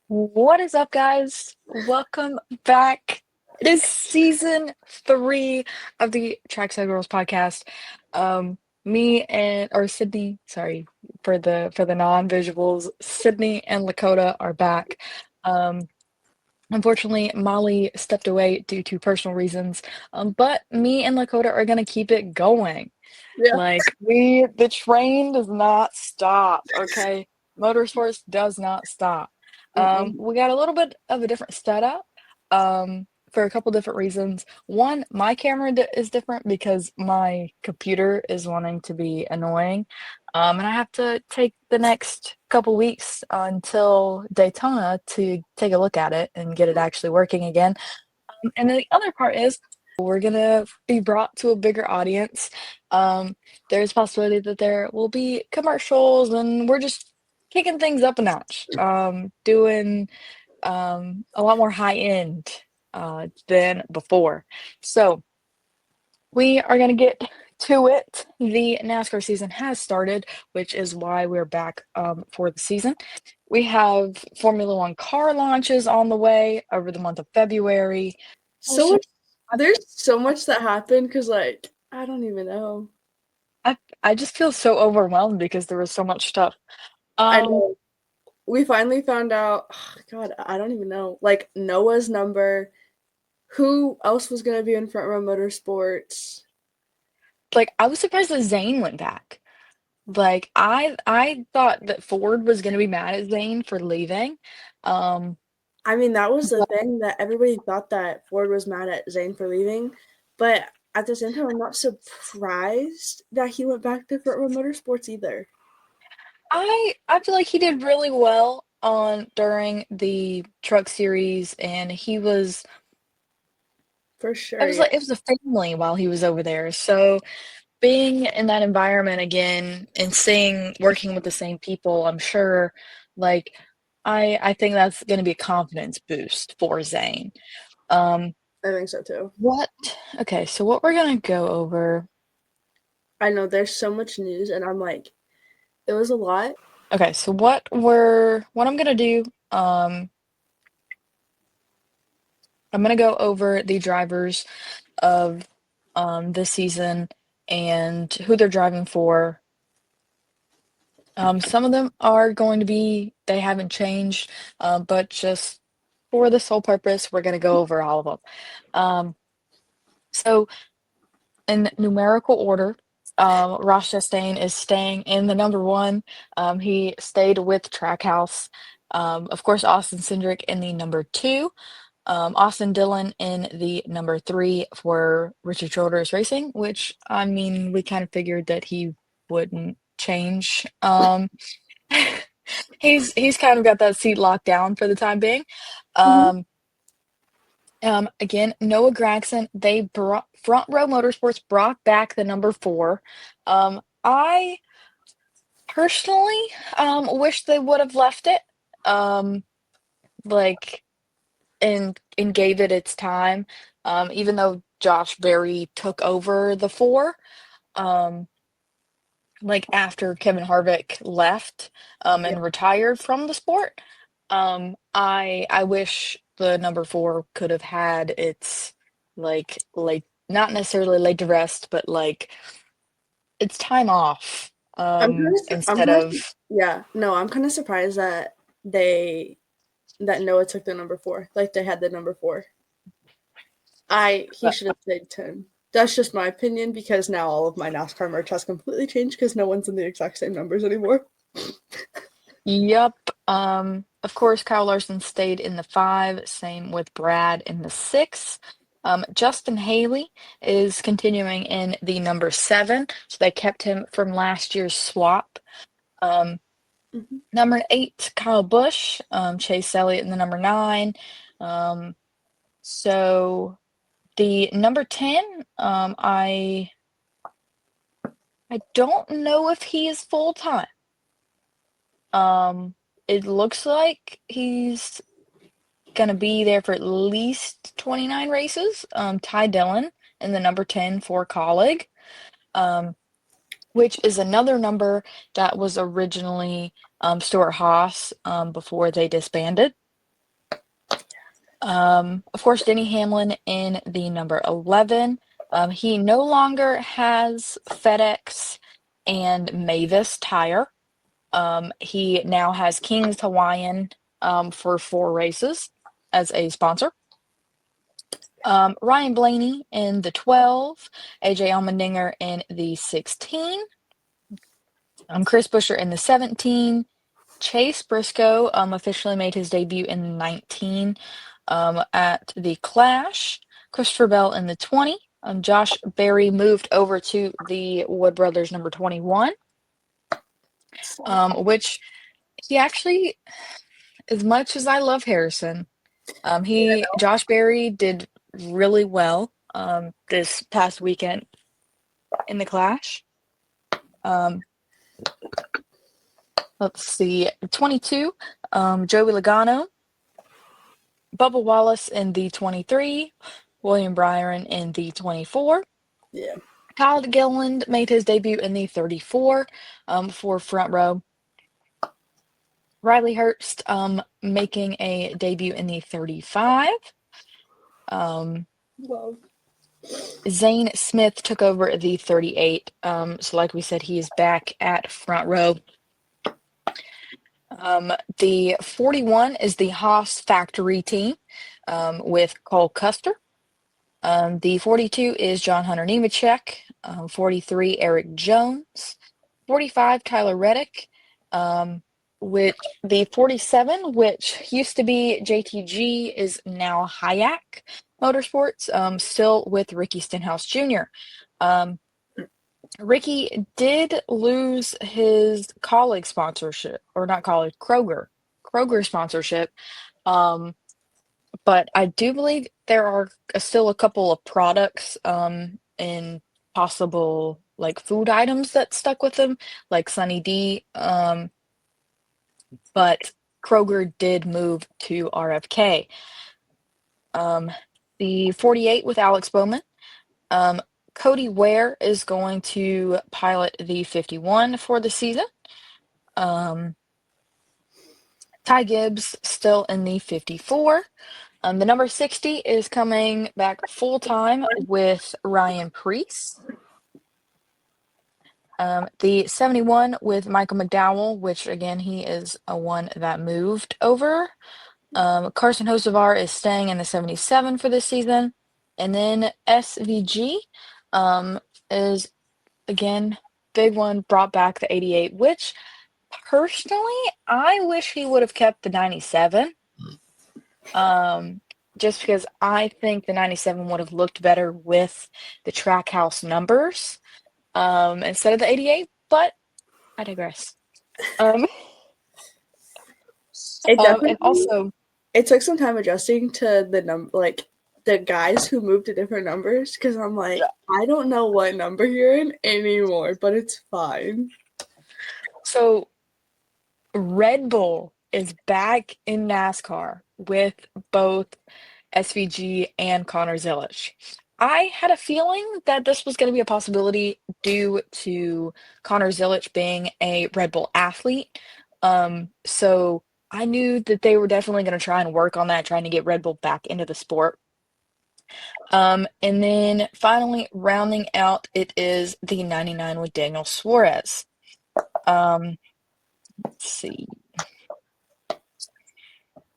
What is up, guys? Welcome back. It is season 3 of the Trackside Girls podcast. Me and or Sydney, sorry for the non-visuals, Sydney and Lakota are back. Um, Unfortunately, Molly stepped away due to personal reasons. But me and Lakota are gonna keep it going. Yeah. The train does not stop, okay? Motorsports does not stop. Mm-mm. We got a little bit of a different setup, for a couple different reasons. One, my camera is different because my computer is wanting to be annoying, and I have to take the next couple weeks until Daytona to take a look at it and get it actually working again. And then the other part is we're gonna be brought to a bigger audience. Um, there's a possibility that there will be commercials, and we're just kicking things up a notch, doing a lot more high end than before. So we are gonna get to it. The NASCAR season has started, which is why we're back for the season. We have Formula One car launches on the way over the month of February. So much, there's so much that happened because, I don't even know. I just feel so overwhelmed because there was so much stuff. I Um, know. We finally found out, God, I don't even know. Like Noah's number, who else was going to be in Front Row Motorsports? like I was surprised that Zayn went back. Like I thought that Ford was gonna be mad at Zayn for leaving. Um, I mean, that was the but thing that everybody thought that Ford was mad at Zane for leaving. But at the same time, I'm not surprised that he went back to Front Row Motorsports either. I feel like he did really well on during the truck series, and he was For it sure, was yeah. like it was a family while he was over there. So being in that environment again and seeing working with the same people, I'm sure like I think that's gonna be a confidence boost for Zayn. Um, I think so too. what okay, so what we're gonna go over. I know there's so much news, and I'm like, it was a lot. Okay, so what I'm gonna do, I'm gonna go over the drivers of this season and who they're driving for. Some of them are going to be they haven't changed, but just for the sole purpose, we're gonna go over all of them. So in numerical order, Ross Chastain is staying in the number one. He stayed with Trackhouse. Of course, Austin Cindric in the number two. Austin Dillon in the number three for Richard Childress Racing, which I mean, we kind of figured that he wouldn't change. He's kind of got that seat locked down for the time being. Mhm. Um, Again, Noah Gragson, they brought Front Row Motorsports brought back the number four. I personally wish they would have left it. Um, like and gave it its time. Even though Josh Berry took over the four, um, like after Kevin Harvick left Yeah. and retired from the sport. I wish the number four could have had its like not necessarily laid to rest, but like its time off I'm instead kind of of, yeah, no, I'm kind of surprised that they, that Noah took the number four. Like they had the number four. He uh, should have stayed 10. That's just my opinion because now all of my NASCAR merch has completely changed because no one's in the exact same numbers anymore. yep. Of course, Kyle Larson stayed in the five, same with Brad in the six. Justin Haley is continuing in the number seven, so they kept him from last year's swap. Um, Mhm. Number eight, Kyle Busch, Chase Elliott in the number nine. Um, so the number 10, I don't know if he is full time. It looks like he's gonna be there for at least 29 races. Ty Dillon in the number 10 for Colleague, um, which is another number that was originally Stuart Haas before they disbanded. Of course, Denny Hamlin in the number 11. He no longer has FedEx and Mavis tire. He now has King's Hawaiian for 4 races as a sponsor. Ryan Blaney in the 12, AJ Allmendinger in the 16, Chris Buescher in the 17, Chase Briscoe officially made his debut in the 19 at the Clash, Christopher Bell in the 20. Josh Berry moved over to the Wood Brothers number 21, which he actually, as much as I love Harrison, Josh Berry did really well this past weekend in the Clash. Um, let's see, 22, Joey Logano, Bubba Wallace in the 23, William Byron in the 24. Yeah. Kyle Gilliland made his debut in the 34 for front row. Riley Hurst making a debut in the 35. Um, Love. Zane Smith took over the 38. So like we said, he is back at front row. The 41 is the Haas factory team with Cole Custer. The 42 is John Hunter Nemechek. 43, Eric Jones. 45, Tyler Reddick. Which the 47, which used to be JTG, is now Hayek Motorsports, still with Ricky Stenhouse Jr. Ricky did lose his colleague sponsorship, or not colleague, Kroger sponsorship. But I do believe there are still a couple of products and possible like food items that stuck with him, like Sunny D. But Kroger did move to RFK. The 48 with Alex Bowman. Cody Ware is going to pilot the 51 for the season. Ty Gibbs still in the 54. The number 60 is coming back full time with Ryan Preece. The 71 with Michael McDowell, which again, he is a one that moved over. Carson Hocevar is staying in the 77 for this season. And then SVG is, again, big one, brought back the 88, which personally, I wish he would have kept the 97. Just because I think the 97 would have looked better with the Trackhouse numbers instead of the 88, but I digress. Um, It and definitely also, it took some time adjusting to the like the guys who moved to different numbers because I'm like, yeah. I don't know what number you're in anymore, but it's fine. So Red Bull is back in NASCAR with both SVG and Connor Zilisch. I had a feeling that this was going to be a possibility due to Connor Zilisch being a Red Bull athlete. So I knew that they were definitely going to try and work on that, trying to get Red Bull back into the sport. And then finally rounding out, it is the 99 with Daniel Suarez. Let's see.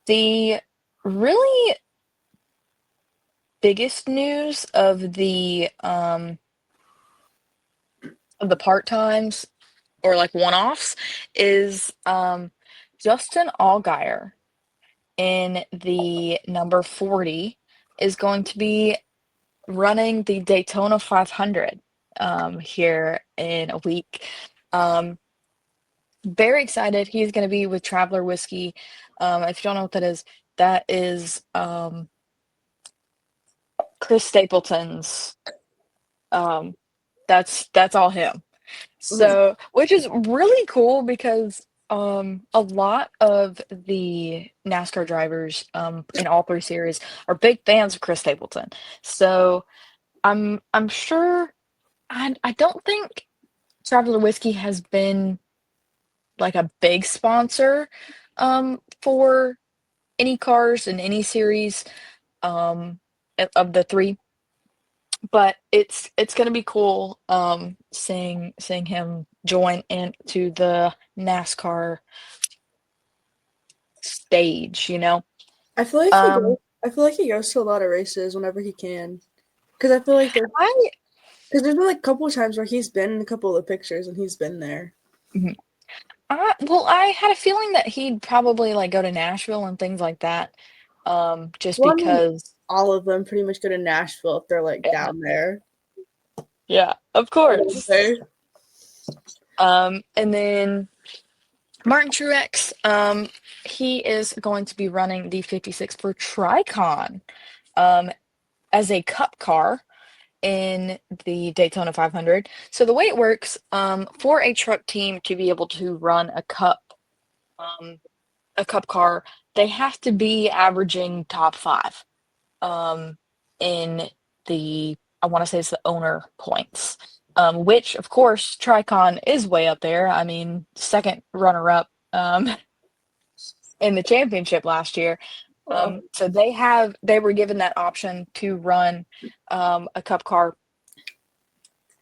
The really biggest news of the part-times or like one-offs is Justin Allgaier in the number 40 is going to be running the Daytona 500 here in a week. Very excited. He's going to be with Traveler Whiskey. If you don't know what that is Chris Stapleton's. Um, that's all him. Mhm. So, which is really cool because a lot of the NASCAR drivers in all three series are big fans of Chris Stapleton. So I'm sure I don't think Traveler Whiskey has been like a big sponsor for any cars in any series um, of the three, but it's gonna be cool seeing him join into the NASCAR stage, you know. I feel like he Um, goes. I feel like he goes to a lot of races whenever he can. Because I feel like I there's been like a couple of times where he's been in a couple of the pictures and he's been there. mhm. Well, I had a feeling that he'd probably like go to Nashville and things like that, just Well, I mean, because. all of them pretty much go to Nashville if they're like Yeah, down there. yeah, of I would course. say. And then Martin Truex, he is going to be running the 56 for Tricon, um, as a cup car in the Daytona 500. So the way it works, for a truck team to be able to run um, a cup car, they have to be averaging top five, in the, I want to say it's the owner points, which of course Tricon is way up there. I mean, second runner up, in the championship last year. Oh, So they were given that option to run a cup car.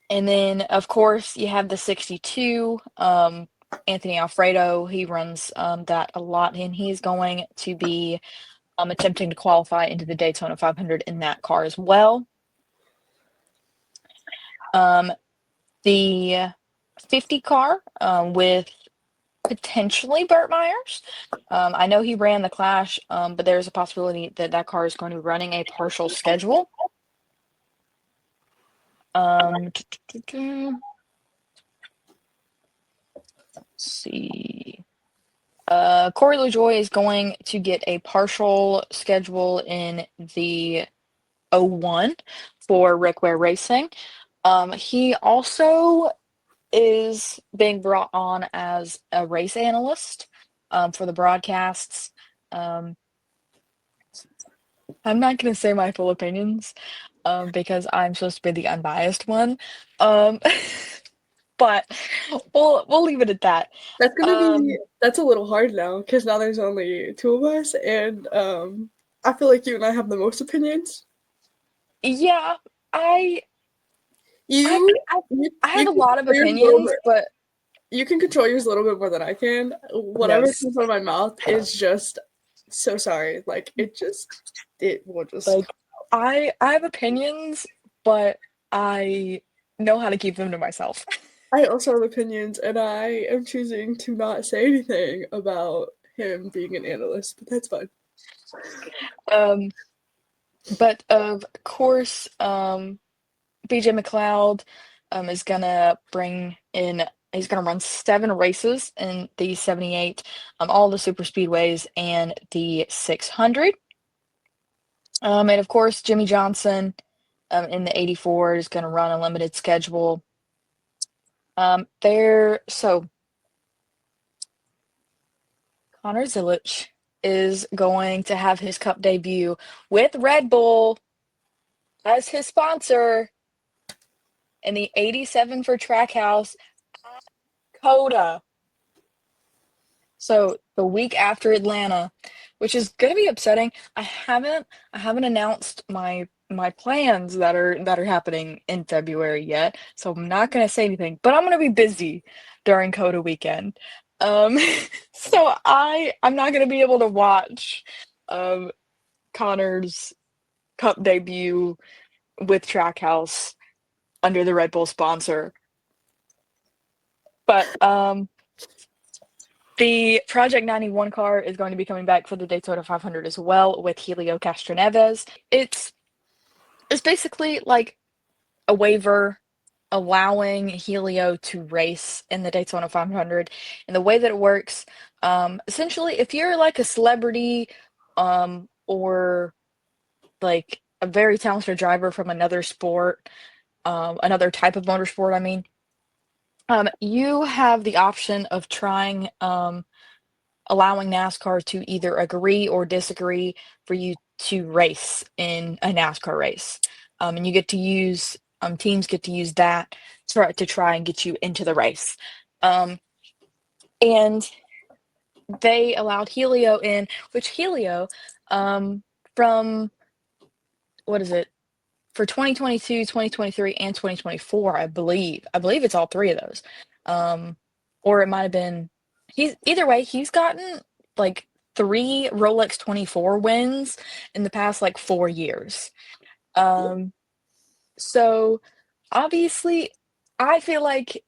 And then, of course, you have the 62, Anthony Alfredo. He runs that a lot, and he's going to be attempting to qualify into the Daytona 500 in that car as well. Um, the 50 car with potentially Burt Myers. I know he ran the Clash, but there's a possibility that that car is going to be running a partial schedule. Um, let's see. Corey LaJoie is going to get a partial schedule in the '01 for Rick Ware Racing. He also is being brought on as a race analyst for the broadcasts. Um, I'm not going to say my full opinions because I'm supposed to be the unbiased one. Um, but we'll leave it at that. Um, that's a little hard now because now there's only two of us, and I feel like you and I have the most opinions. yeah, I I You I you, I you have a can lot of control yours a little opinions, bit. but You can control yours a little bit more than I can. Whatever yes, comes out of my mouth is just so sorry. Like it will just. like I have opinions, but I know how to keep them to myself. I also have opinions, and I am choosing to not say anything about him being an analyst, but that's fine. Um, but of course, BJ McLeod is gonna bring in. He's gonna run 7 races in the 78, all the super speedways and the 600. And of course, Jimmy Johnson in the 84 is gonna run a limited schedule. There, so Connor Zilich is going to have his cup debut with Red Bull as his sponsor in the 87 for Trackhouse at Coda. So the week after Atlanta, which is gonna be upsetting. I haven't announced my plans that are happening in February yet, so I'm not gonna say anything. But I'm gonna be busy during Coda weekend. Um, so I'm not gonna be able to watch um Connor's Cup debut with Trackhouse under the Red Bull sponsor. But the Project 91 car is going to be coming back for the Daytona 500 as well with Helio Castroneves. It's basically like a waiver allowing Helio to race in the Daytona 500. And the way that it works, essentially, if you're like a celebrity, or like a very talented driver from another sport, another type of motorsport, I mean, you have the option of trying allowing NASCAR to either agree or disagree for you to race in a NASCAR race. And you get to use, teams get to use that to try and get you into the race. Um, and they allowed Helio in, which Helio, from what is it? For 2022, 2023, and 2024, I believe it's all three of those. Um, or it might have been he's either way, he's gotten like three Rolex 24 wins in the past like 4 years. Um, so obviously, I feel like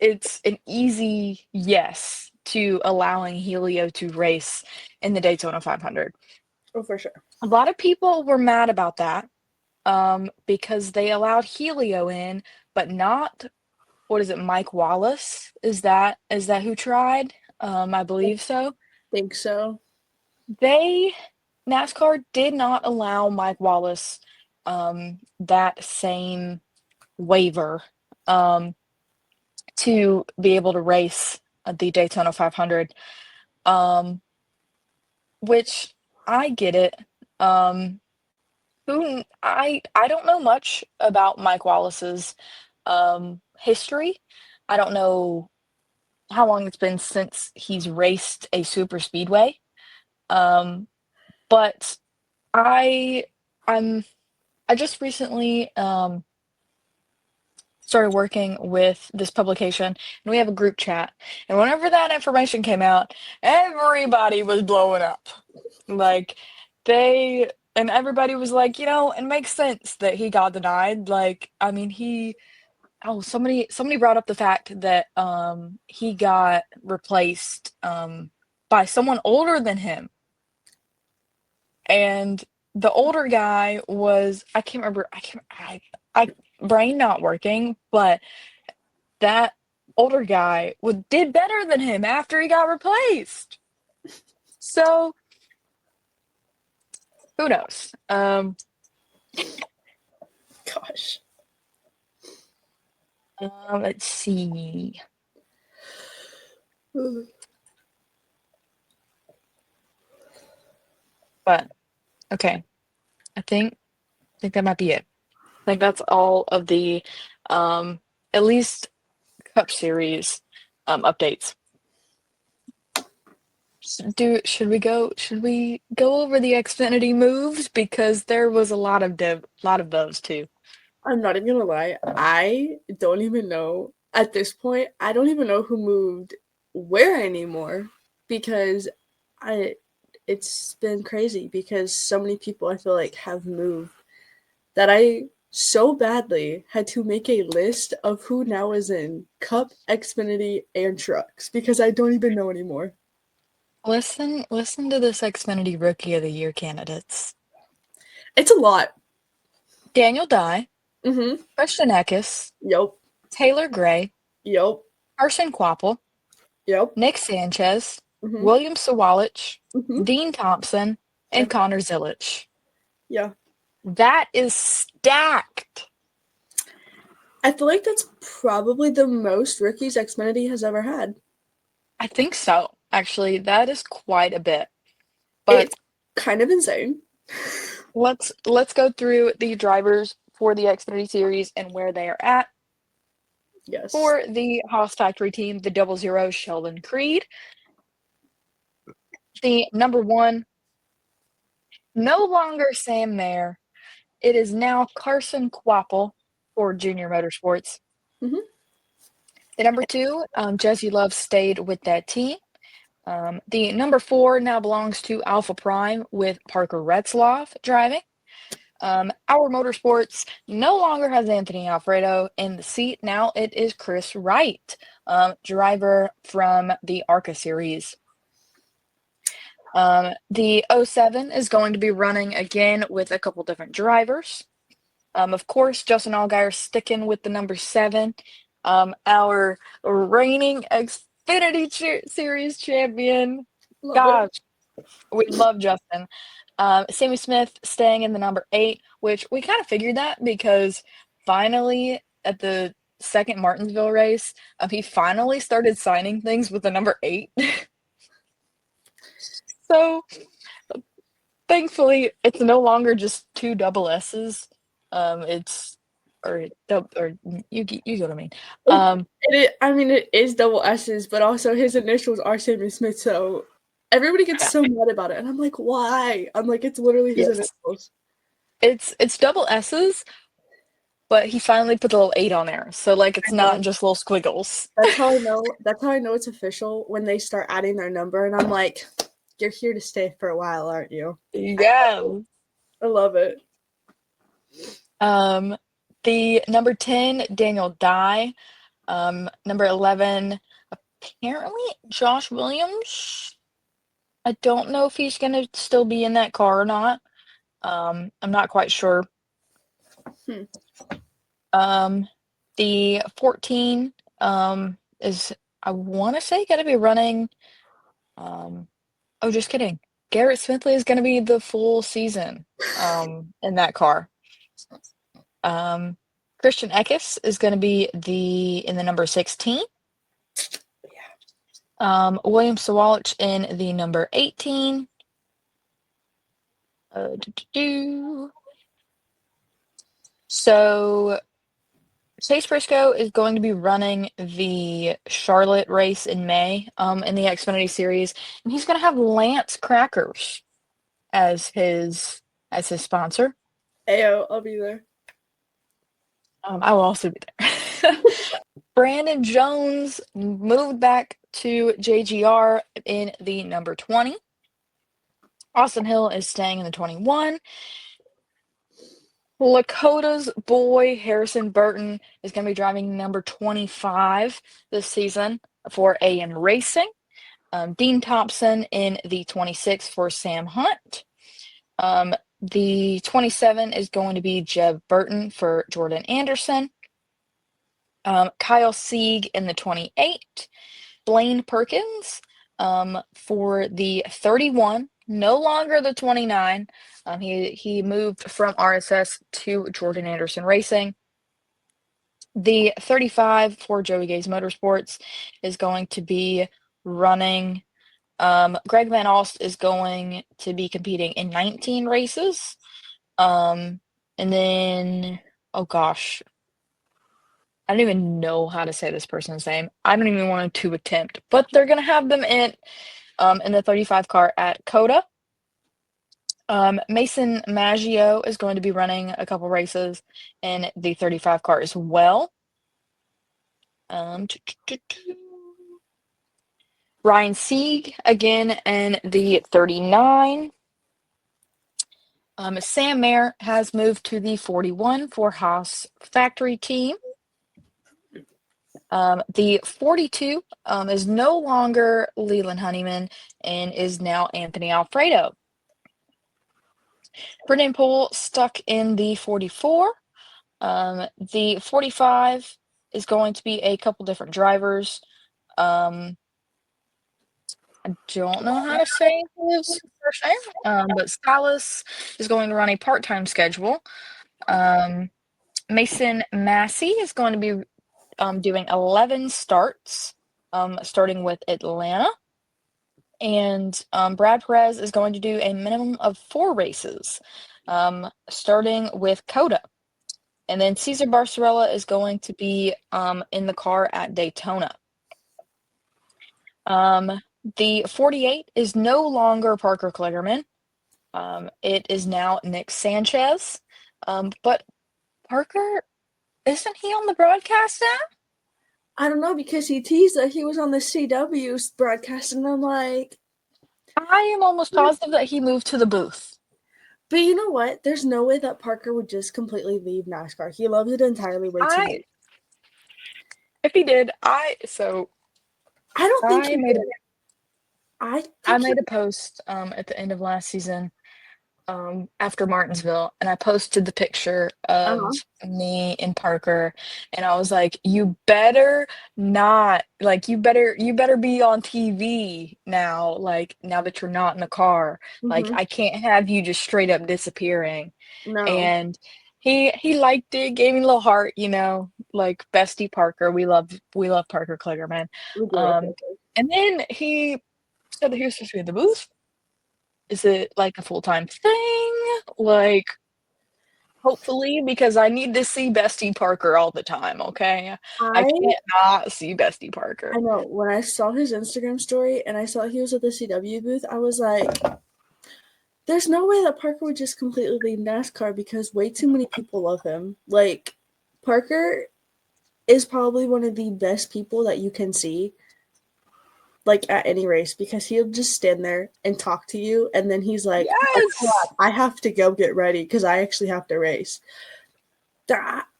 it's an easy yes to allowing Helio to race in the Daytona 500. Oh, for sure. A lot of people were mad about that, because they allowed Helio in, but not what is it, Mike Wallace? Is that who tried? I I believe so. think so. They NASCAR did not allow Mike Wallace that same waiver um, to be able to race at the Daytona 500, um, which I get it. Um, I don't know much about Mike Wallace's history. I don't know how long it's been since he's raced a super speedway. Um, but I I'm I just recently started working with this publication, and we have a group chat. And whenever that information came out, everybody was blowing up. Like they and everybody was like, it makes sense that he got denied. Like, I mean, somebody brought up the fact that he got replaced by someone older than him. And the older guy was, I can't remember, I brain not working, but that older guy did better than him after he got replaced. So who knows? Gosh. Let's see. But okay, I think that might be it. I think that's all of the um at least Cup Series updates. Should we go over the Xfinity moves because there was a lot of those too. I'm not even gonna lie. I don't even know at this point. I don't even know who moved where anymore because I. It's been crazy because so many people I feel like have moved that I so badly had to make a list of who now is in Cup, Xfinity, and Trucks because I don't even know anymore. Listen to this Xfinity Rookie of the Year candidates: It's a lot. Daniel Dye, Mm-hmm. Christian Eckes, Yep. Taylor Gray, Yep. Carson Kvapil, Yep. Nick Sanchez, Mm-hmm. William Sawalich, Mm-hmm. Dean Thompson, Yeah. and Connor Zilich. Yeah. That is stacked. I feel like that's probably the most rookies Xfinity has ever had. I think so. Actually, that is quite a bit. But It's kind of insane. let's go through the drivers for the Xfinity Series and where they are at. Yes. For the Haas Factory team, the double zero Sheldon Creed. The number one, no longer Sam Mayer. It is now Carson Kvapil for Junior Motorsports. Mm-hmm. The number two, Jesse Love stayed with that team. The number four now belongs to Alpha Prime with Parker Retzloff driving. Our Motorsports no longer has Anthony Alfredo in the seat. Now it is Chris Wright, driver from the ARCA series. The '07 is going to be running again with a couple different drivers. Of course, Justin Allgaier sticking with the number 7. Our reigning Xfinity Series champion. Love it. Gosh, we love Justin. Sammy Smith staying in the number 8, which we kind of figured that because finally at the second Martinsville race, he finally started signing things with the number 8. So thankfully, it's no longer just two double S's. It's or you get what I mean. It, Um, I mean, it is double S's, but also his initials are Sammy Smith, so Everybody gets Yeah. so mad about it, and I'm like, why? I'm like, it's literally his Yes. initials. It's double S's, but he finally put the little 8 on there. So like I it's not know. just little squiggles. That's how I know. That's how I know it's official when they start adding their number, and I'm like, you're here to stay for a while, aren't you? Yeah. I love it. Um, the number 10, Daniel Dye. Number 11, apparently Josh Williams. I don't know if he's gonna still be in that car or not. I'm not quite sure. Hmm. Um, the 14 is I want to say gonna be running. Um, oh, just kidding. Garrett Smithley is gonna be the full season in that car. Um, Christian Eckes is gonna be in the number 16. William Sawalich in the number 18. Do. So Chase Briscoe is going to be running the Charlotte race in May, in the Xfinity Series, and he's going to have Lance Crackers as his sponsor. Ayo, I'll be there. I will also be there. Brandon Jones moved back to JGR in the number 20. Austin Hill is staying in the 21. Lakota's boy, Harrison Burton, is going to be driving number 25 this season for AM Racing. Dean Thompson in the 26 for Sam Hunt. The 27 is going to be Jeb Burton for Jordan Anderson. Kyle Sieg in the 28. Blaine Perkins for the 31, no longer the 29. He moved from RSS to Jordan Anderson Racing. The 35 for Joey Gase Motorsports is going to be running. Greg Van Alst is going to be competing in 19 races. And then, oh gosh, I don't even know how to say this person's name. I don't even want to attempt, but they're going to have them in the 35 car at Coda. Mason Maggio is going to be running a couple races in the 35 car as well. Um, Ryan Sieg again in the 39. Sam Mayer has moved to the 41 for Haas factory team. The 42 is no longer Leland Honeyman and is now Anthony Alfredo. Brendan Poole stuck in the 44. The 45 is going to be a couple different drivers. I don't know how to say his first name, but Salas is going to run a part-time schedule. Mason Massey is going to be doing 11 starts, starting with Atlanta. And Brad Perez is going to do a minimum of 4 races, starting with Coda. And then Cesar Barcerella is going to be in the car at Daytona. The 48 is no longer Parker Kligerman. It is now Nick Sanchez. But Parker, isn't he on the broadcast now? I don't know because he teased that he was on the CW broadcast, and I'm like, I am almost positive that he moved to the booth. but you know what? There's no way that Parker would just completely leave NASCAR. He loves it entirely way too much. If he did, I don't think I he made did. I I think he. made a post at the end of last season after Martinsville, and I posted the picture Uh-huh. of me and Parker, and I was like, "You better not, like, you better be on TV now, like, now that you're not in the car. Like, Mm-hmm. I can't have you just straight up disappearing." No, And he liked it, gave me a little heart, like bestie Parker. We love Parker Kligerman. we do love Um, Parker. and then he said that he was supposed to be in the booth. Is it like a full-time thing? Like, Hopefully, because I need to see Bestie Parker all the time, okay? I I can't not see Bestie I Parker. know when I saw his Instagram story and I saw he was at the CW booth, I was like, there's no way that Parker would just completely leave NASCAR because way too many people love him. Like, Parker is probably one of the best people that you can see like at any race because he'll just stand there and talk to you and then he's like, "Oh Yes! crap, I have to go get ready because I actually have to race."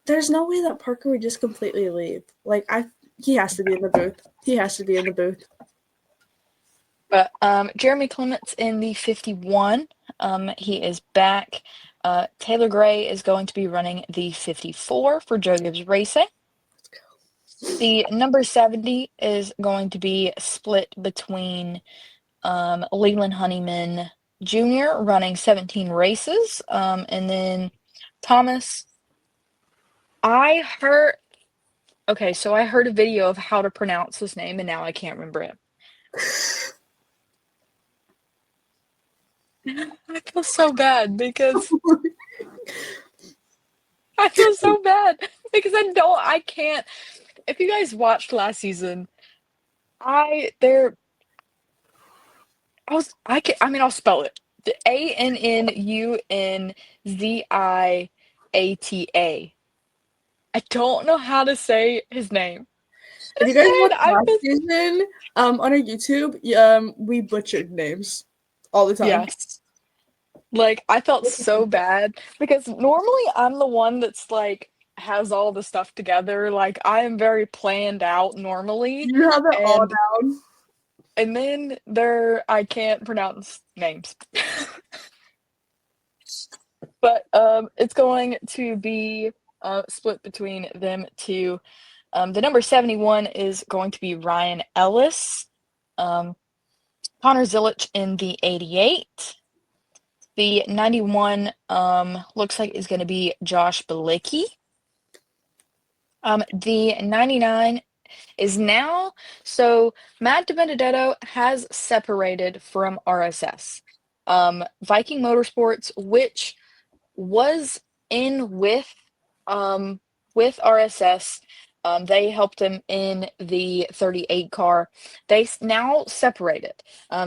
There's no way that Parker would just completely leave. Like he has to be in the booth. He has to be in the booth. But Jeremy Clements in the 51, he is back. Taylor Gray is going to be running the 54 for Joe Gibbs Racing. The number 70 is going to be split between Leland Honeyman Jr. running 17 races. And then Thomas, I heard, okay, so I heard a video of how to pronounce his name and now I can't remember it. I feel so bad because I feel so bad because I can't. If you guys watched last season, I mean, I'll spell it. The Annunziata. I don't know how to say his name. If you guys Instead, watched I last was, season, on our YouTube, we butchered names all the time. yes. Like, I felt so bad because normally I'm the one that's like has all the stuff together. Like, I am very planned out normally, You have it all and down. then I can't pronounce names. But it's going to be split between them two. The number 71 is going to be Ryan Ellis. Um, Connor Zilich in the 88. The 91 looks like is going to be Josh Bilicki. The 99 is now, so Matt DiBenedetto has separated from RSS. Viking Motorsports, which was in um with RSS. They helped him in the 38 car. Now separated.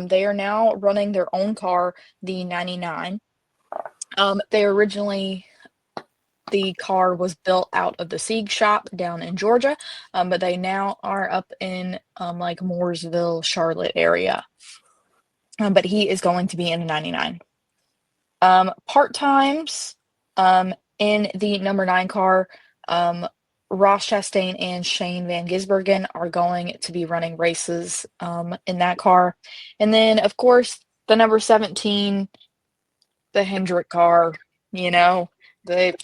They are now running their own car, the 99. They originally the car was built out of the Sieg shop down in Georgia, but they now are up in like Mooresville, Charlotte area. But he is going to be in the 99. Part times in the number 9 car, Ross Chastain and Shane Van Gisbergen are going to be running races in that car. And then, of course, the number 17, the Hendrick car, you know, they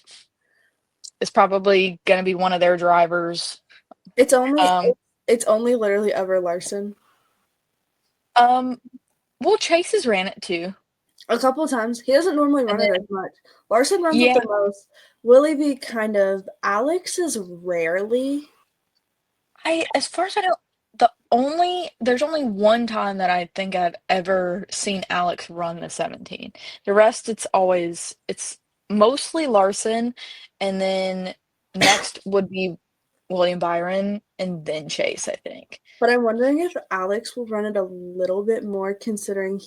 is probably going to be one of their drivers. It's only Um, it's only literally ever Larson. um, well, Chase has ran it too. A couple of times. He doesn't normally And run it as then, much. Larson runs it yeah, the most. Willie B kind of. Alex is rarely. as far as I know, there's only one time that I think I've ever seen Alex run the 17. The rest, it's mostly Larson, and then next would be William Byron, and then Chase, I think. But I'm wondering if Alex will run it a little bit more considering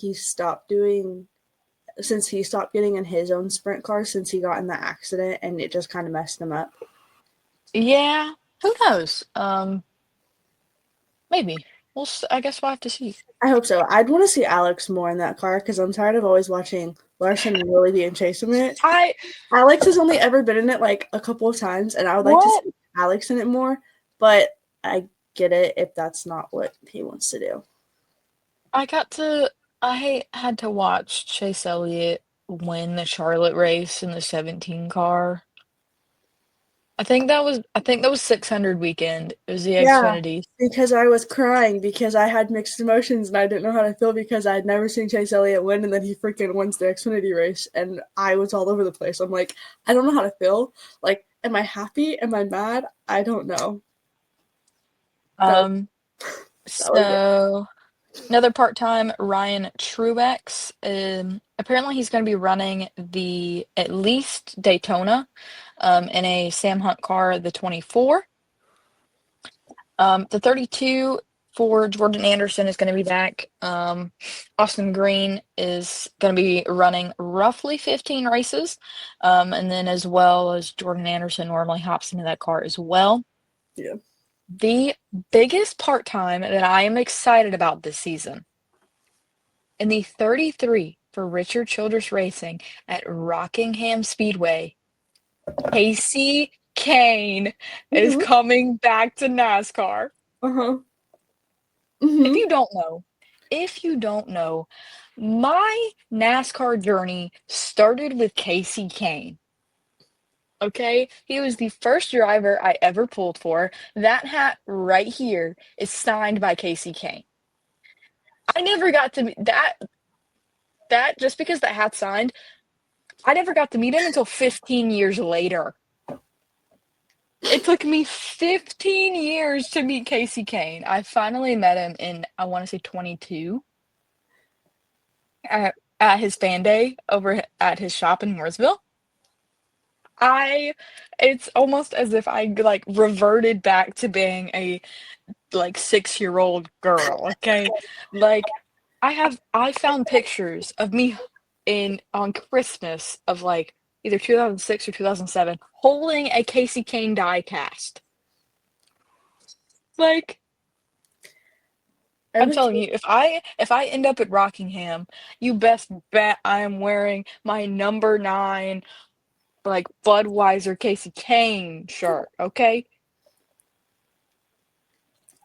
since he stopped getting in his own sprint car since he got in the accident and it just kind of messed him up. Yeah, who knows? Maybe. I guess we'll have to see. I hope so. I'd want to see Alex more in that car because I'm tired of always watching Larson and Willie being chased in it. I Alex has only ever been in it like a couple of times, and I would like to what see Alex in it more, but I get it if that's not what he wants to do. I got to I had to watch Chase Elliott win the Charlotte race in the 17 car. I think that was 600 weekend. It was the Yeah, Xfinity. because I was crying because I had mixed emotions and I didn't know how to feel because I had never seen Chase Elliott win and then he freaking wins the Xfinity race and I was all over the place. I'm like, I don't know how to feel. Like, am I happy? Am I mad? I don't know. That was Um that was it. so Another part-time, Ryan Truex. Apparently, he's going to be running the at least Daytona in a Sam Hunt car, the 24. The 32 for Jordan Anderson is going to be back. Austin Green is going to be running roughly 15 races. And then, as well as Jordan Anderson normally hops into that car as well. Yeah. The biggest part time that I am excited about this season in the 33 for Richard Childress Racing at Rockingham Speedway, Casey Kane is Mm-hmm. coming back to NASCAR. Uh-huh. If Mm-hmm. you don't know, if you don't know, my NASCAR journey started with Casey Kane. Okay? He was the first driver I ever pulled for. That hat right here is signed by Casey Kane. I never got to meet that just because that hat's signed, I never got to meet him until 15 years later. It took me 15 years to meet Casey Kane. I finally met him in, I want to say 22 at his fan day over at his shop in Mooresville. I it's almost as if I like reverted back to being a like 6-year-old girl, okay? Like I found pictures of me in on Christmas of like either 2006 or 2007 holding a Casey Kane die cast. Like I I'm have a telling kid. you, if I end up at Rockingham, you best bet I am wearing my number 9 like Budweiser Casey Kane shirt, okay?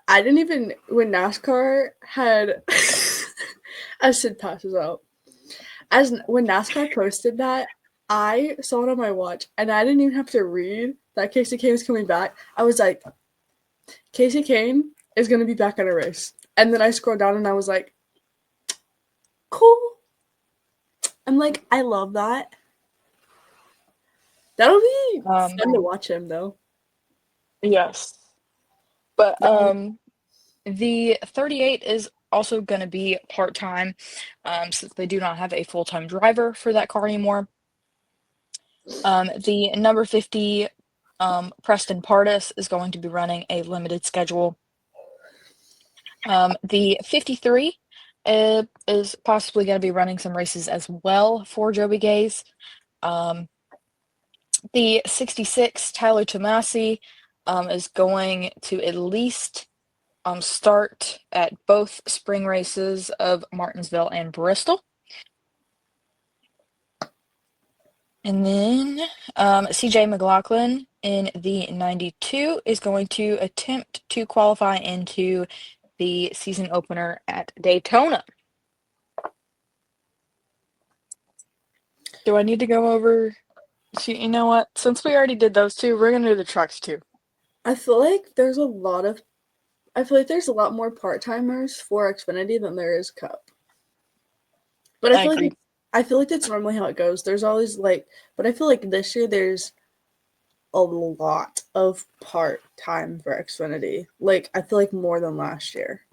I didn't even when NASCAR had as Sid passes out. As when NASCAR posted that, I saw it on my watch and I didn't even have to read that Casey Kane was coming back. I was like, Casey Kane is gonna be back at a race. And then I scrolled down and I was like, cool. I'm like, I love that. That'll be Um, fun to watch him though. yes. But That the 38 is also going to be part-time since they do not have a full-time driver for that car anymore. The number 50 Preston Pardis is going to be running a limited schedule. The 53 is possibly going to be running some races as well for Joby Gaze. Um, the 66 Tyler Tomasi is going to at least start at both spring races of Martinsville and Bristol. And then CJ McLaughlin in the 92 is going to attempt to qualify into the season opener at Daytona. Do I need to go over? You know what? Since we already did those two, we're going to do the trucks too. I feel like there's a lot of I feel like there's a lot more part timers for Xfinity than there is Cup. But I agree. I feel like that's normally how it goes. There's always like, but I feel like this year there's a lot of part time for Xfinity. Like I feel like more than last year.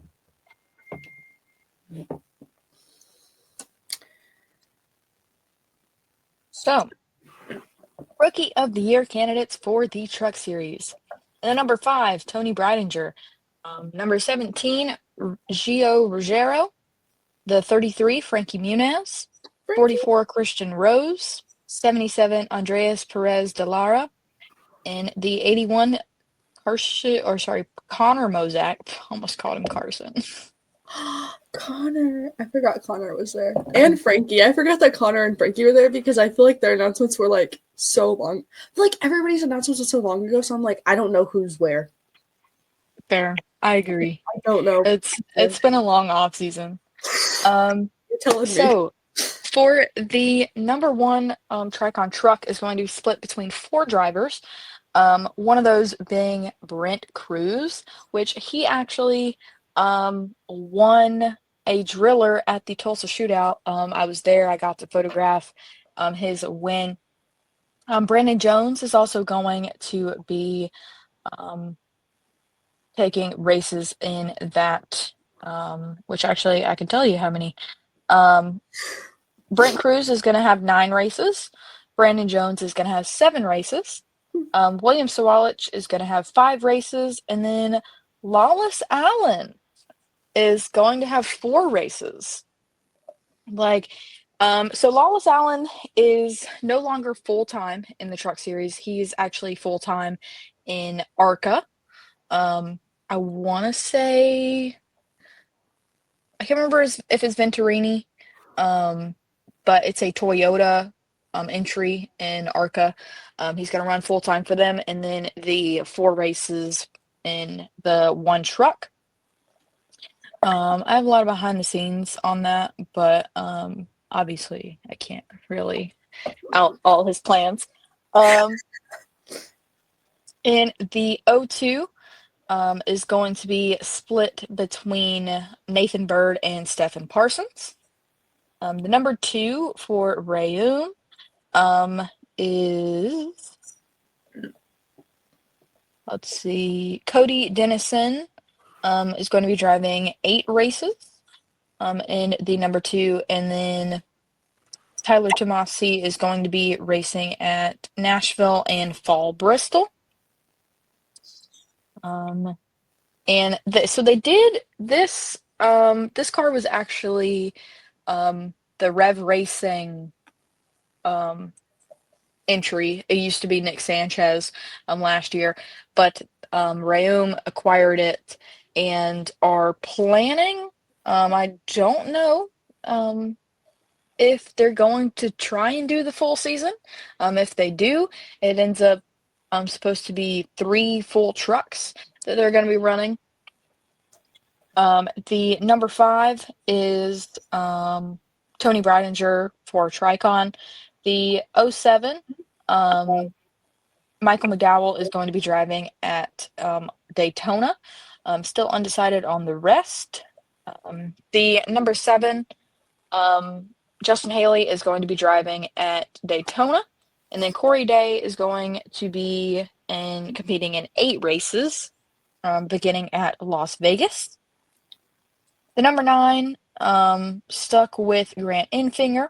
So, Rookie of the Year candidates for the Truck Series. And number 5, Tony Breidinger. Number 17, Gio Ruggiero. The 33, Frankie Muniz. Frankie, 44, Christian Rose. 77, Andreas Perez de Lara. And the 81, Connor Mozak. Almost called him Carson. Connor. I forgot Connor was there, and Frankie. I forgot that Connor and Frankie were there because I feel like their announcements were like so long. I feel like everybody's announcements were so long ago, so I'm like, I don't know who's where. Fair. I agree. I don't know. It's been a long off season. Um, You're telling me. so for the number 1 Tricon truck is going to be split between 4 drivers. One of those being Brent Cruz, which he actually won a driller at the Tulsa Shootout. I was there. I got to photograph his win. Brandon Jones is also going to be taking races in that which actually I can tell you how many. Um, Brent Cruz is going to have 9 races. Brandon Jones is going to have 7 races. William Sawalich is going to have 5 races. And then Lawless Allen is going to have 4 races. Like, so Lawless Allen is no longer full time in the Truck Series. He's actually full time in ARCA. I want to say I can't remember if it's Venturini, um, but it's a Toyota entry in ARCA. He's going to run full time for them, and then the 4 races in the one truck. I have a lot of behind the scenes on that, but obviously I can't really out all his plans. Um, and the O2 is going to be split between Nathan Bird and Stephen Parsons. The number 2 for Rayum um, is, let's see, Cody Dennison is going to be driving 8 races in the number 2, and then Tyler Tomasi is going to be racing at Nashville and Fall Bristol. And so they did this. This car was actually the Rev Racing um, entry. It used to be Nick Sanchez last year, but Rayum acquired it and are planning. I don't know if they're going to try and do the full season. If they do, it ends up supposed to be 3 full trucks that they're going to be running. The number 5 is Tony Breidinger for Tricon. The '07, Michael McDowell is going to be driving at Daytona. Still undecided on the rest. The number 7, Justin Haley is going to be driving at Daytona. And then Corey Day is going to be competing in 8 races, beginning at Las Vegas. The number 9, stuck with Grant Enfinger.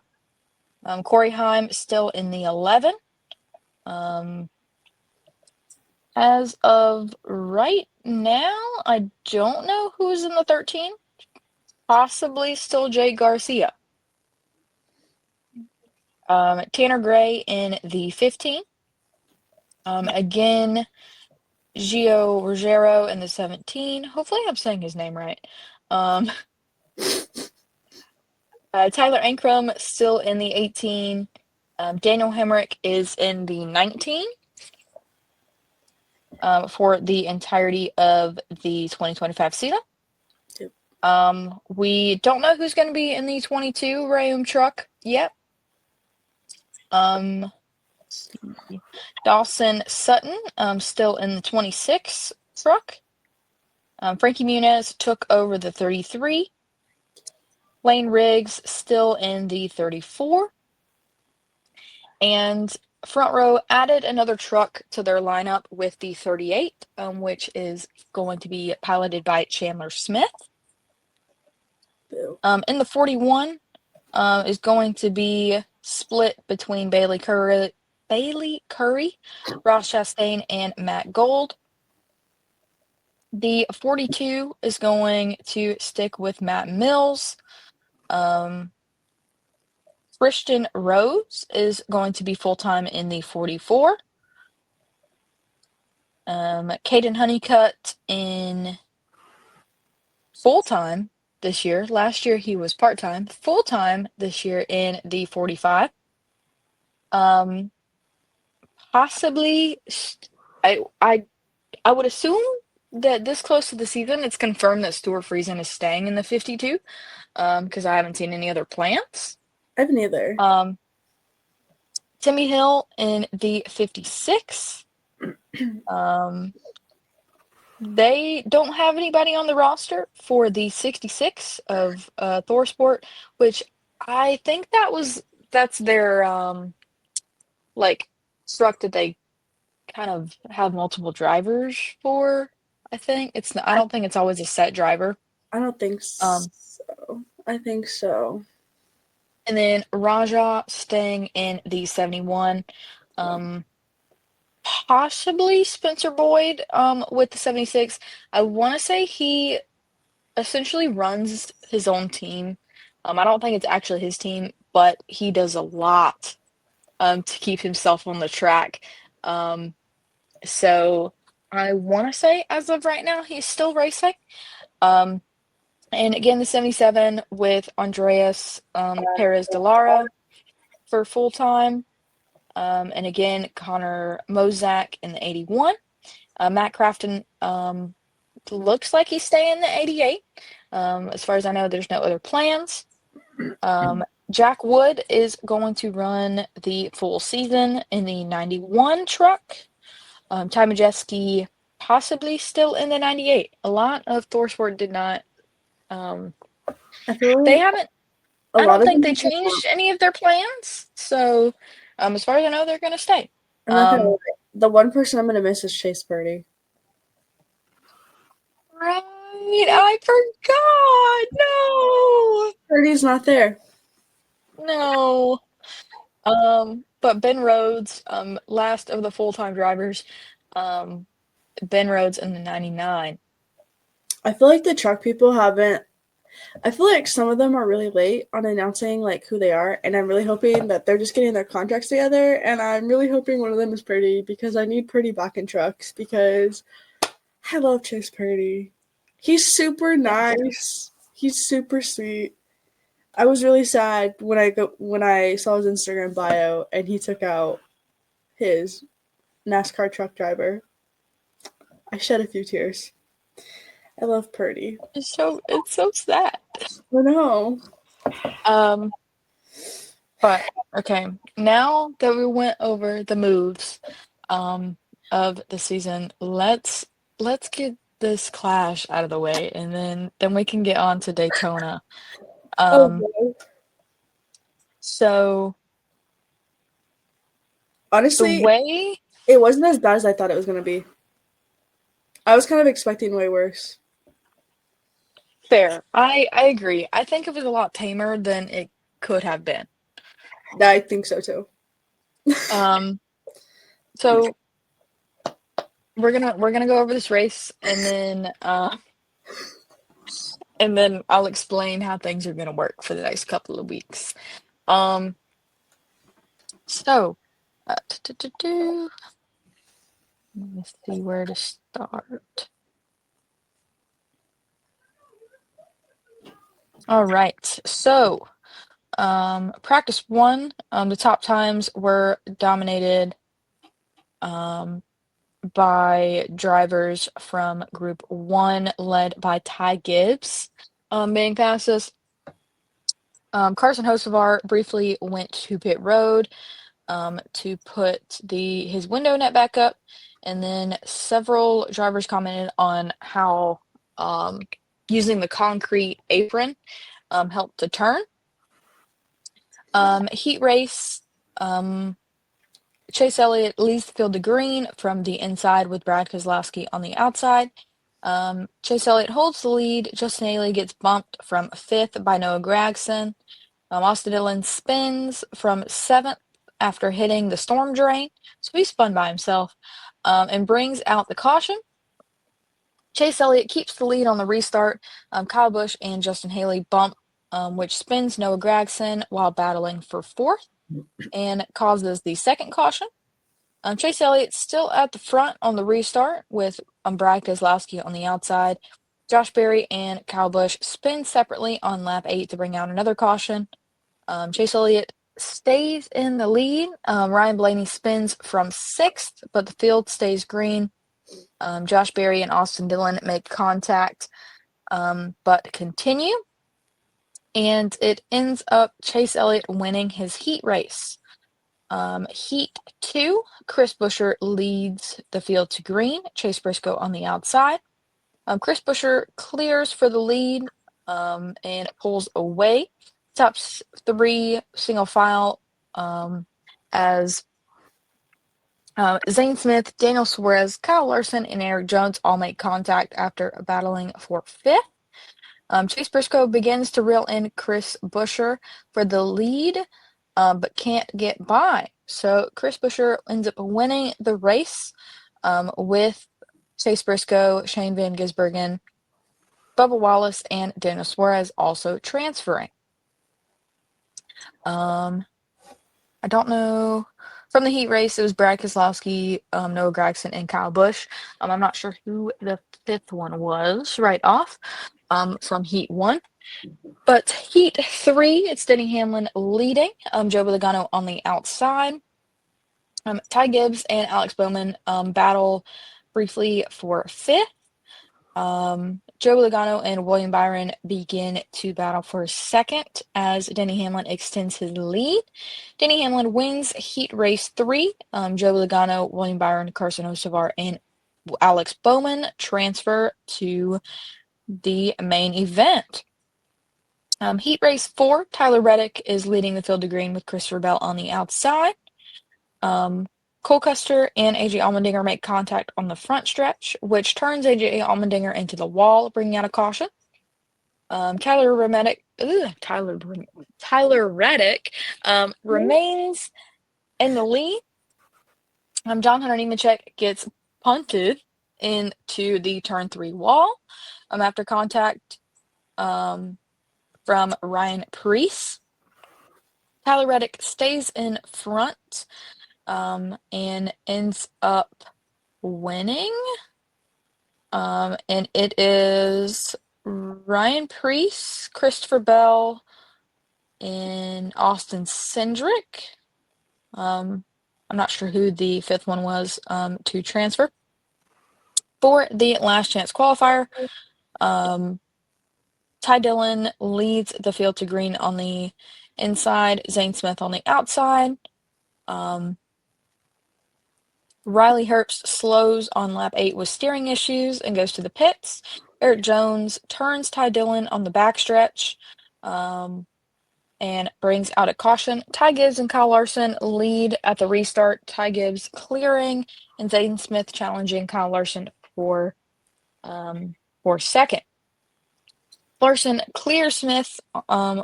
Corey Heim still in the 11. As of right now, I don't know who's in the 13. Possibly still Jay Garcia. Tanner Gray in the 15. Again, Gio Ruggiero in the 17. Hopefully I'm saying his name right. Um, Tyler Ankrum still in the 18. Daniel Hemrick is in the 19 for the entirety of the 2025 season. Yep. We don't know who's going to be in the 22 Rayum truck yet. Dawson Sutton still in the 26 truck. Frankie Muniz took over the 33. Lane Riggs still in the 34. And Front Row added another truck to their lineup with the 38, which is going to be piloted by Chandler Smith. In the 41 is going to be split between Bailey Curry, Ross Chastain, and Matt Gold. The 42 is going to stick with Matt Mills. Christian Rose is going to be full-time in the 44. Caden Honeycutt in full-time this year. Last year he was part-time. Full-time this year in the 45. Possibly, I would assume that this close to the season, it's confirmed that Stuart Friesen is staying in the 52, because I haven't seen any other plans. I haven't either. Timmy Hill in the 56. They don't have anybody on the roster for the 66 of Thor Sport, which I think that's their like truck that they kind of have multiple drivers for. I think I don't think it's always a set driver. I don't think Um, so. I think so. and then Raja staying in the 71. Um, Possibly Spencer Boyd with the 76. I want to say he essentially runs his own team. I don't think it's actually his team, but he does a lot to keep himself on the track. Um, so I want to say as of right now, he's still racing. Um, and again, the 77 with Andreas Perez de Lara for full time. And again, Connor Mozak in the 81. Matt Crafton looks like he's staying in the 88. As far as I know, there's no other plans. Jack Wood is going to run the full season in the 91 truck. Ty Majeski possibly still in the 98. A lot of Thorsport did not. Um, I feel they like haven't. a I lot don't of think them. they changed any of their plans. So, as far as I know, they're going to stay. I'm not gonna lie. Um, The one person I'm gonna miss is Chase Purdy. right. I forgot. No. Purdy's not there. No. But Ben Rhodes, last of the full-time drivers, um, Ben Rhodes in the 99. I feel like the truck people haven't. I feel like some of them are really late on announcing like who they are, and I'm really hoping that they're just getting their contracts together. And I'm really hoping one of them is Purdy because I need Purdy back in trucks because I love Chase Purdy. He's super Me too. nice. He's super sweet. I was really sad when I saw his Instagram bio and he took out his NASCAR truck driver. I shed a few tears. I love Purdy. It's so sad. I know. Um, but okay, now that we went over the moves, um, of the season, let's get this clash out of the way, and then we can get on to Daytona. Oh, Um, boy. so the Honestly, way it wasn't as bad as I thought it was gonna be. I was kind of expecting way worse. fair, I agree. I think it was a lot tamer than it could have been. I think so too. Um, so we're gonna go over this race, and then I'll explain how things are gonna work for the next couple of weeks. Um, so, uh, do, do, do, do. Let me see where to start. All right. So, practice one, the top times were dominated um, by drivers from Group One, led by Ty Gibbs, being fastest. Carson Hocevar briefly went to pit road to put his window net back up, and then several drivers commented on how um, using the concrete apron helped to turn. Heat race. Um, Chase Elliott leads the field to green from the inside with Brad Keselowski on the outside. Chase Elliott holds the lead. Justin Haley gets bumped from fifth by Noah Gragson. Austin Dillon spins from seventh after hitting the storm drain, so he spun by himself and brings out the caution. Chase Elliott keeps the lead on the restart. Kyle Busch and Justin Haley bump, which spins Noah Gragson while battling for fourth and causes the second caution. Chase Elliott still at the front on the restart with Brad Keselowski on the outside. Josh Berry and Kyle Busch spin separately on lap 8 to bring out another caution. Chase Elliott stays in the lead. Ryan Blaney spins from sixth, but the field stays green. Josh Berry and Austin Dillon make contact, but continue. And it ends up Chase Elliott winning his heat race. Heat 2, Chris Buescher leads the field to green. Chase Briscoe on the outside. Chris Buescher clears for the lead and pulls away. Top 3 single file as Zane Smith, Daniel Suarez, Kyle Larson, and Eric Jones all make contact after battling for fifth. Chase Briscoe begins to reel in Chris Buescher for the lead, but can't get by. So Chris Buescher ends up winning the race with Chase Briscoe, Shane Van Gisbergen, Bubba Wallace, and Daniel Suarez also transferring. I don't know. From the heat race, it was Brad Keselowski, Noah Gragson, and Kyle Busch. I'm not sure who the fifth one was right off from heat one. But heat three, it's Denny Hamlin leading, Joe Logano on the outside. Ty Gibbs and Alex Bowman battle briefly for fifth. Joe Logano and William Byron begin to battle for second as Denny Hamlin extends his lead. Denny Hamlin wins heat race three. Joe Logano, William Byron, Carson Hocevar, and Alex Bowman transfer to the main event. Heat race four, Tyler Reddick is leading the field to green with Christopher Bell on the outside. Cole Custer and AJ Allmendinger make contact on the front stretch, which turns AJ Allmendinger into the wall, bringing out a caution. Tyler Reddick remains in the lead. John Hunter Nemechek gets punted into the turn three wall after contact from Ryan Preece. Tyler Reddick stays in front and ends up winning. And it is Ryan Preece, Christopher Bell, and Austin Cindric. I'm not sure who the fifth one was to transfer. For the last chance qualifier, Ty Dillon leads the field to green on the inside, Zane Smith on the outside. Riley Herbst slows on lap 8 with steering issues and goes to the pits. Eric Jones turns Ty Dillon on the backstretch and brings out a caution. Ty Gibbs and Kyle Larson lead at the restart. Ty Gibbs clearing and Zane Smith challenging Kyle Larson for second. Larson clears Smith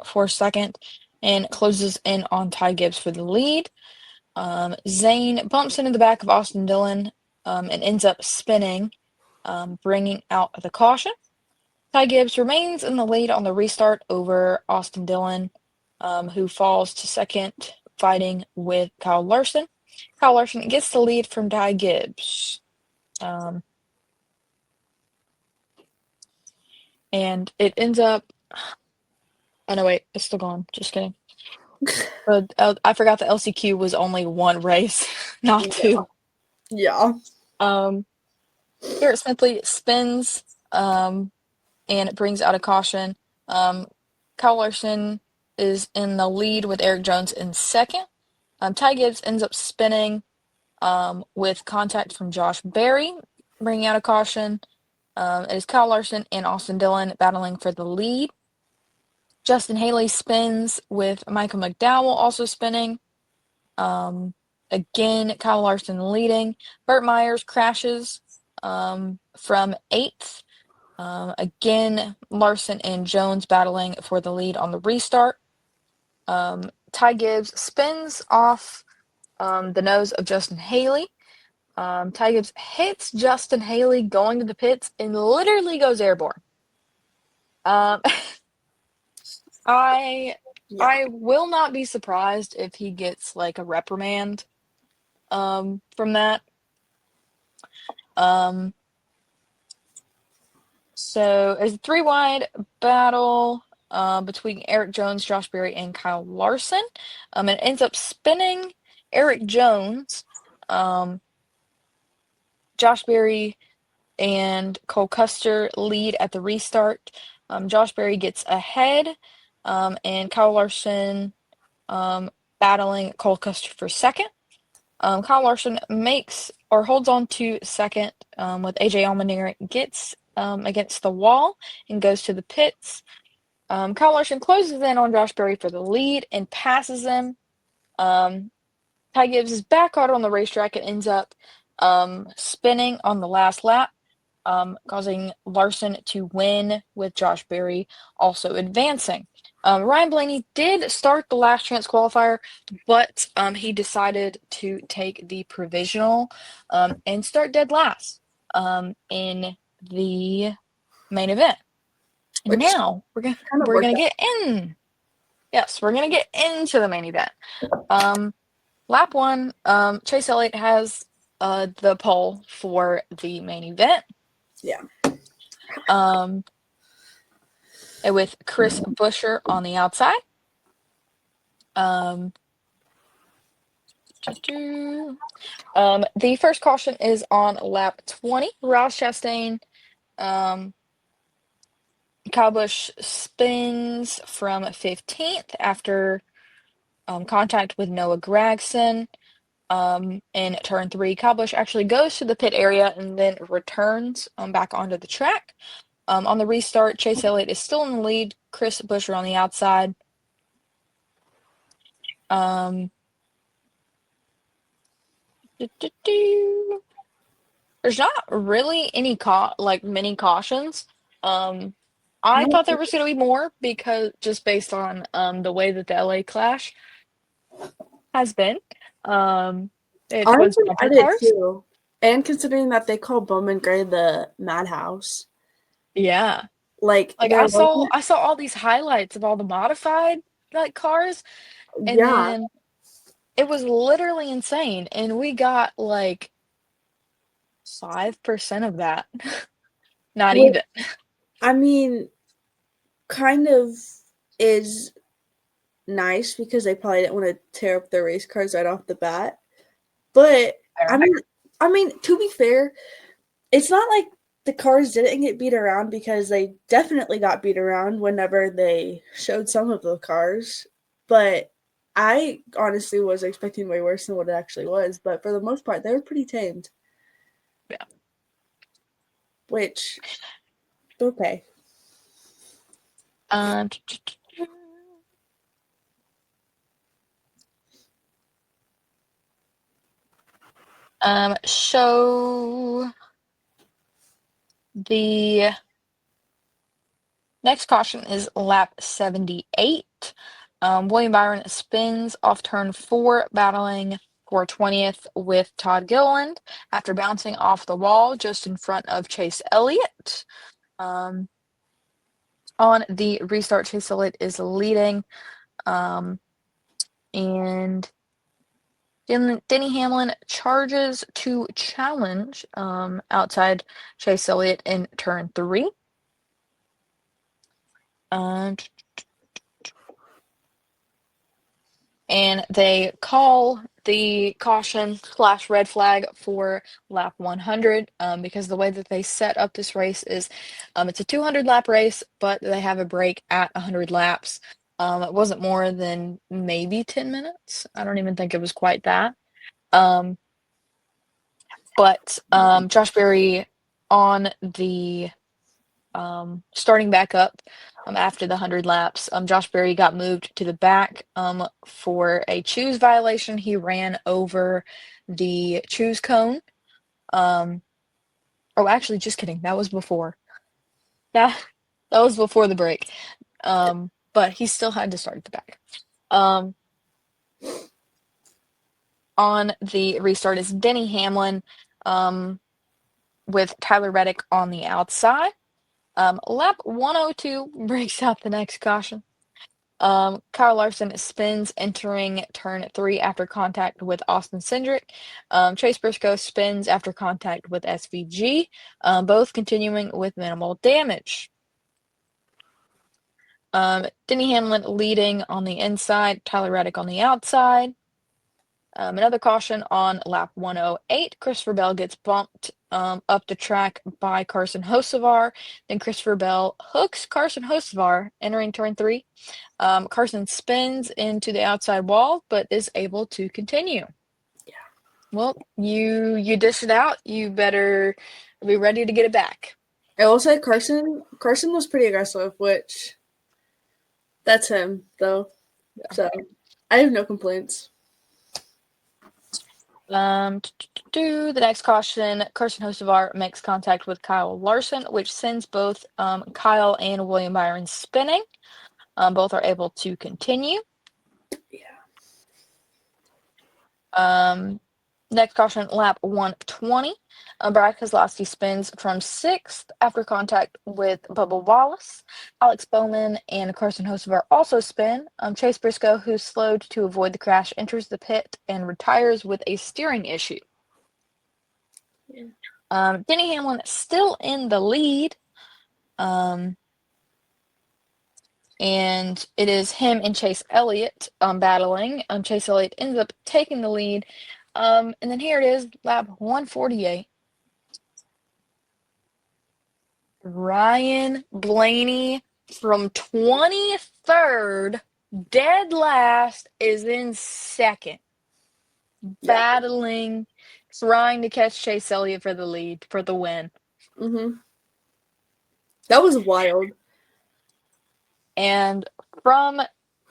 for second and closes in on Ty Gibbs for the lead. Zane bumps into the back of Austin Dillon and ends up spinning, bringing out the caution. Ty Gibbs remains in the lead on the restart over Austin Dillon, who falls to second, fighting with Kyle Larson. Kyle Larson gets the lead from Ty Gibbs. And it ends up. Oh, no, wait, it's still gone. Just kidding. But I forgot the LCQ was only one race, not two. Yeah. Garrett Smithley spins and it brings out a caution. Kyle Larson is in the lead with Eric Jones in second. Ty Gibbs ends up spinning with contact from Josh Berry, bringing out a caution. It is Kyle Larson and Austin Dillon battling for the lead. Justin Haley spins with Michael McDowell also spinning. Again, Kyle Larson leading. Burt Myers crashes from 8th. Again, Larson and Jones battling for the lead on the restart. Ty Gibbs spins off the nose of Justin Haley. Ty Gibbs hits Justin Haley going to the pits and literally goes airborne. I will not be surprised if he gets like a reprimand from that. So it's a 3-wide battle between Eric Jones, Josh Berry, and Kyle Larson. It ends up spinning Eric Jones, Josh Berry, and Cole Custer lead at the restart. Josh Berry gets ahead, and Kyle Larson battling Cole Custer for second. Kyle Larson holds on to second with AJ Allmendinger gets against the wall and goes to the pits. Kyle Larson closes in on Josh Berry for the lead and passes him. Ty Gibbs is back out on the racetrack and ends up spinning on the last lap. causing Larson to win, with Josh Berry also advancing. Ryan Blaney did start the last chance qualifier, but he decided to take the provisional and start dead last in the main event. And which now kind of we're worked gonna out. get in. Yes, we're gonna get into the main event. Lap one, Chase Elliott has the pole for the main event. Yeah. Um, with Chris Buescher on the outside. Um, the first caution is on lap 20. Ross Chastain, Kyle Busch spins from 15th after contact with Noah Gragson. In turn 3, Kyle Busch actually goes to the pit area and then returns back onto the track. On the restart, Chase Elliott is still in the lead. Chris Buescher on the outside. There's not really any many cautions. Um, I thought there was going to be more because just based on the way that the LA Clash has been. It was Honestly, I bumper did cars. too. And considering that they call Bowman Gray the madhouse, Yeah. like Like there wasn't. I saw all these highlights of all the modified cars, and Yeah, then it was literally insane, and we got like 5% of that. Not which even. I mean, kind of is nice because they probably didn't want to tear up their race cars right off the bat. But I Fair. mean, to be fair, it's not like the cars didn't get beat around, because they definitely got beat around whenever they showed some of the cars. But I honestly was expecting way worse than what it actually was. But for the most part, they were pretty tamed, Yeah. which, okay. Um, so the next caution is lap 78. William Byron spins off turn 4, battling for 20th with Todd Gilliland after bouncing off the wall just in front of Chase Elliott. On the restart, Chase Elliott is leading, and Denny Hamlin charges to challenge outside Chase Elliott in turn 3. And they call the caution / red flag for lap 100 because the way that they set up this race is it's a 200 lap race, but they have a break at 100 laps. It wasn't more than maybe 10 minutes. I don't even think it was quite that. But Josh Berry on the starting back up after the 100 laps, Josh Berry got moved to the back for a choose violation. He ran over the choose cone. Oh, actually, just kidding. That was before. That that was before the break. But he still had to start at the back. Um, on the restart is Denny Hamlin with Tyler Reddick on the outside. Lap 102 breaks out the next caution. Kyle Larson spins entering turn 3 after contact with Austin Cindric. Chase Briscoe spins after contact with SVG, both continuing with minimal damage. Denny Hamlin leading on the inside, Tyler Reddick on the outside. Another caution on lap 108. Christopher Bell gets bumped up the track by Carson Hocevar. Then Christopher Bell hooks Carson Hocevar entering turn 3. Carson spins into the outside wall, but is able to continue. Yeah. Well, you dish it out. You better be ready to get it back. I will say Carson was pretty aggressive, which that's him though. Yeah. So I have no complaints. The next caution, Kirsten Hocevar makes contact with Kyle Larson, which sends both Kyle and William Byron spinning. Both are able to continue. Yeah. Next caution, lap 120. Brad Keselowski spins from 6th after contact with Bubba Wallace. Alex Bowman and Carson Hocevar also spin. Chase Briscoe, who slowed to avoid the crash, enters the pit and retires with a steering issue. Yeah. Denny Hamlin still in the lead. And it is him and Chase Elliott battling. Chase Elliott ends up taking the lead. And then here it is, lap 148. Ryan Blaney from 23rd, dead last, is in second, Yeah. battling, trying to catch Chase Elliott for the lead, for the win. Mm-hmm. That was wild. And from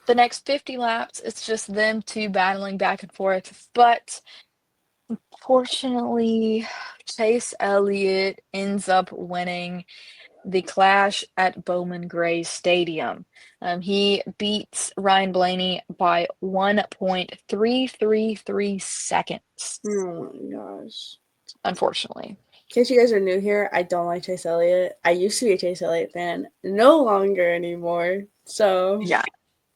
the next 50 laps, it's just them two battling back and forth. But fortunately, Chase Elliott ends up winning the clash at Bowman Gray Stadium. He beats Ryan Blaney by 1.333 seconds, Oh my gosh. unfortunately. In case you guys are new here, I don't like Chase Elliott. I used to be a Chase Elliott fan, no longer anymore. So Yeah.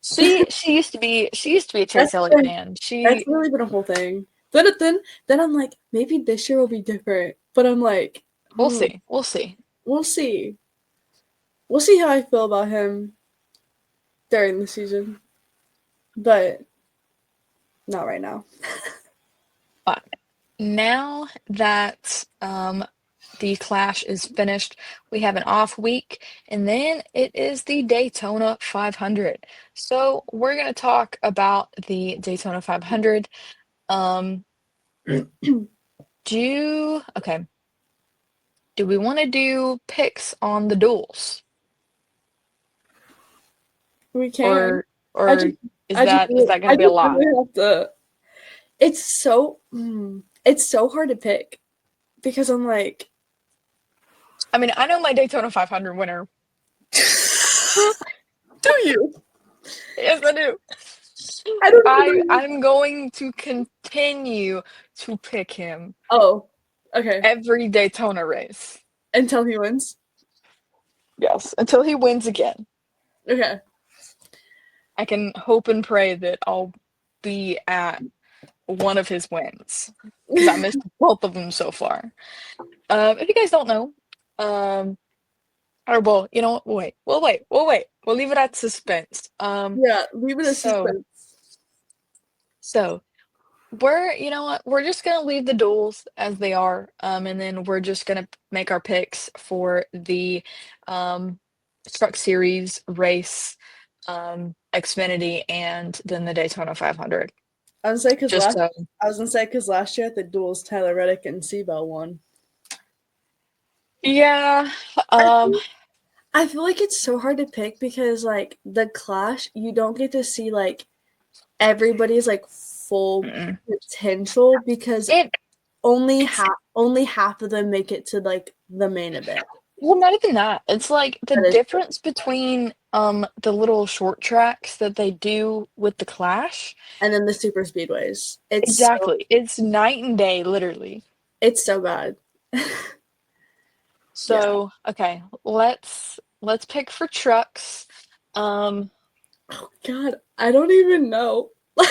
She used to be a that's Chase Elliott been fan. that's really been a whole thing. Then I'm like, maybe this year will be different. But I'm like, We'll oh, see. We'll see. we'll see. We'll see how I feel about him during the season. But not right now. But now that the clash is finished, we have an off week, and then it is the Daytona 500. So we're going to talk about the Daytona 500. Um, okay. Do we want to do picks on the duels, We can. or I or just is that going I to be a just lot? really have to. It's so hard to pick because I'm like, I mean, I know my Daytona 500 winner. do you? Yes, I do. I don't even know. I'm going to continue to pick him Oh, okay. every Daytona race. Until he wins. Yes, until he wins again. Okay. I can hope and pray that I'll be at one of his wins because I missed both of them so far. If you guys don't know, or well, you know what? We'll leave it at suspense. Yeah, leave it a So, suspense. so you know what? We're just gonna leave the duels as they are, and then we're just gonna make our picks for the um, Truck Series race, Xfinity, and then the Daytona 500. I was like, Just so, I was gonna say because last year at the duels, Tyler Reddick and Seabell won. yeah, I um, feel, I feel like it's so hard to pick because like the Clash, you don't get to see like everybody's like full mm-mm. potential because it it's only half of them make it to like the main event. well, not even that. It's like the That is difference between the little short tracks that they do with the Clash. and then the super speedways. Exactly. It's night and day, literally. It's so bad. Yeah. So, okay, let's pick for trucks. Um, Oh God, I don't even know. Like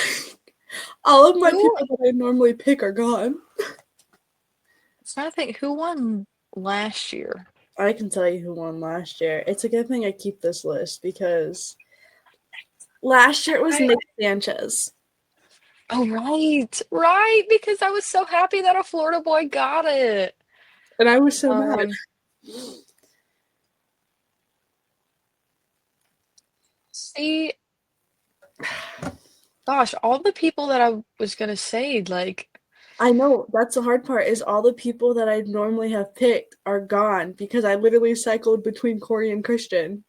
all of my who people that I normally pick are gone. I'm trying to think who won last year. I can tell you who won last year. It's a good thing I keep this list because last year it was I, Nick Sanchez. oh, right, because I was so happy that a Florida boy got it. And I was so mad. Um, See, gosh, all the people that I was gonna say, like, I know that's the hard part is all the people that I normally have picked are gone because I literally cycled between Corey and Christian.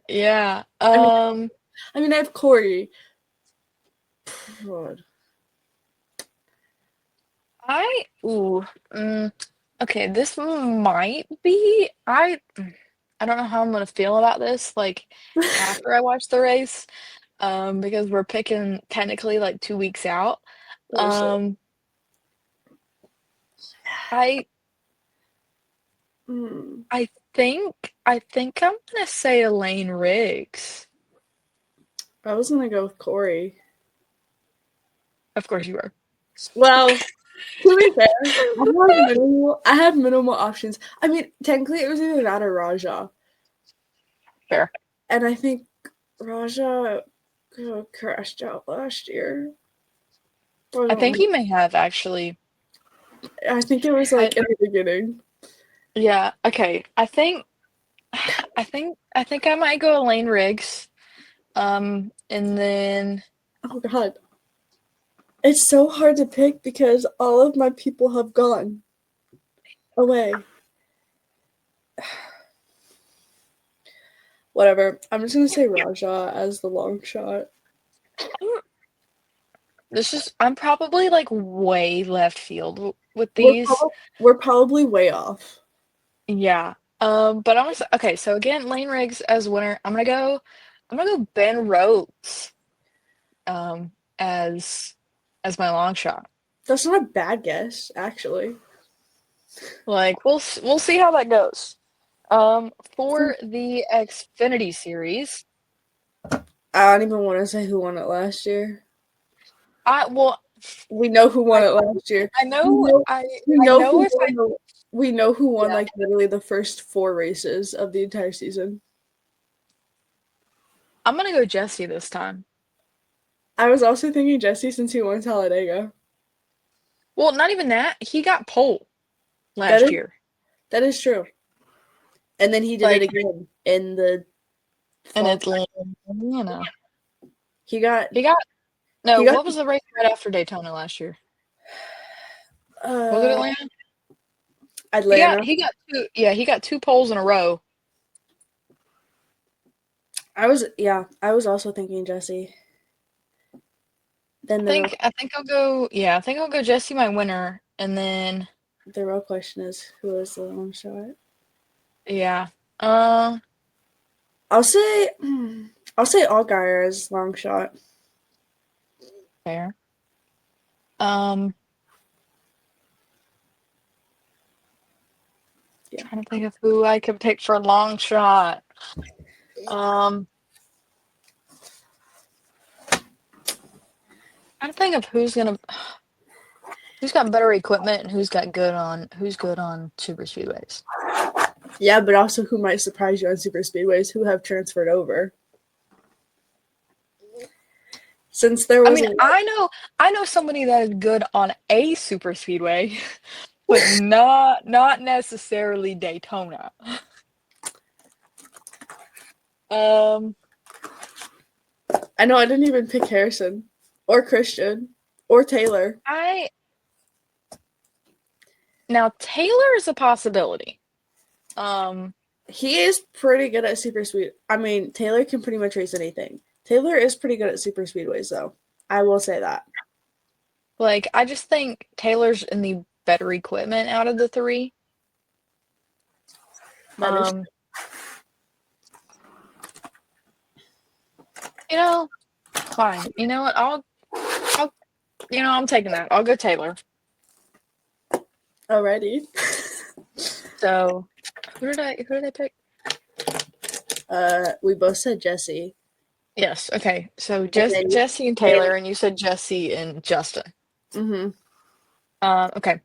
yeah, I mean, I have Corey. God. Okay, this might be I don't know how I'm gonna feel about this, like, after I watch the race, because we're picking technically, like, 2 weeks out. Oh shit. Um, I Hmm. I think I'm gonna say Elaine Riggs. I was gonna go with Corey. Of course you are. Well, to be fair, I had minimal options. I mean, technically it was either that or Raja. Fair. And I think Raja crashed out last year. Or I think don't he may have actually. I think it was I like in the beginning. Yeah, okay. I think I might go Elaine Riggs. And then Oh god. It's so hard to pick because all of my people have gone away. Whatever. I'm just gonna say Raja as the long shot. I'm probably like way left field with We're these. probably we're probably way off. Yeah. But I'm gonna say, okay, so again, Lane Riggs as winner. I'm gonna go Ben Rhodes um as as my long shot. That's not a bad guess, actually. Like we'll see how that goes. For the Xfinity series, I don't even want to say who won it last year. I well We know who won I it last year. I We know know, I we I know know who if I won we know who won yeah, like literally the first four races of the entire season. I'm gonna go Jesse this time. I was also thinking Jesse since he won Talladega. Well, not even that. He got pole That last is year. that is true. And then he did it Like again in the in fall. Atlanta. He got He got no, he got what was the race right after Daytona last year? Was it uh Atlanta? He got Atlanta. he got two yeah, he got two poles in a row. I was also thinking Jesse. I Then think I think I'll go yeah, I think I'll go Jesse my winner and then the real question is who is the long shot? yeah. Uh I'll say I'll say Allgaier as long shot. fair. Um Yeah. trying to think of who I could pick for a long shot. Um trying to think of who's got better equipment and who's good on super speedways. Yeah, but also who might surprise you on super speedways who have transferred over. Since there I was mean, a I know somebody that is good on a super speedway, but not necessarily Daytona. Um, I know I didn't even pick Harrison or Christian or Taylor. I Now Taylor is a possibility. Um, He is pretty good at super speed. I mean, Taylor can pretty much race anything. Taylor is pretty good at super speedways though. I will say that. like I just think Taylor's in the better equipment out of the three. That is Um, you know, fine. You know what? I'll I'm taking that. I'll go Taylor. already. So, who did I pick? We both said Jesse. Yes. Okay. So And just then Jesse and Taylor. Taylor, and you said Jesse and Justin. Mm-hmm. Okay.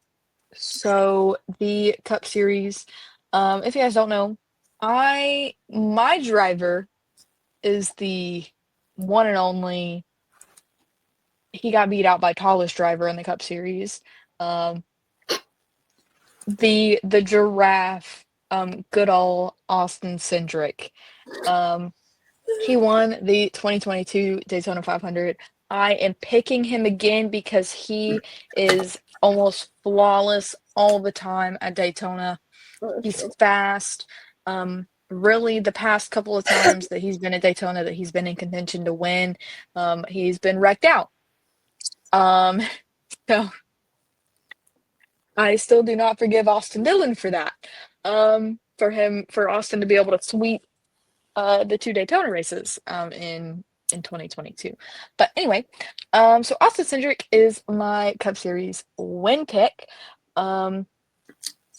So the Cup Series, if you guys don't know, my driver is the one and only. He got beat out by tallest driver in the Cup Series. Um, the giraffe, good old Austin Cindric. Um, He won the 2022 Daytona 500. I am picking him again because he is almost flawless all the time at Daytona. That's He's true. fast. Really, the past couple of times that he's been at Daytona that he's been in contention to win, he's been wrecked out. Um, so I still do not forgive Austin Dillon for that. For Austin to be able to sweep the two Daytona races in 2022. But anyway, so Austin Cindric is my Cup Series win pick. Um,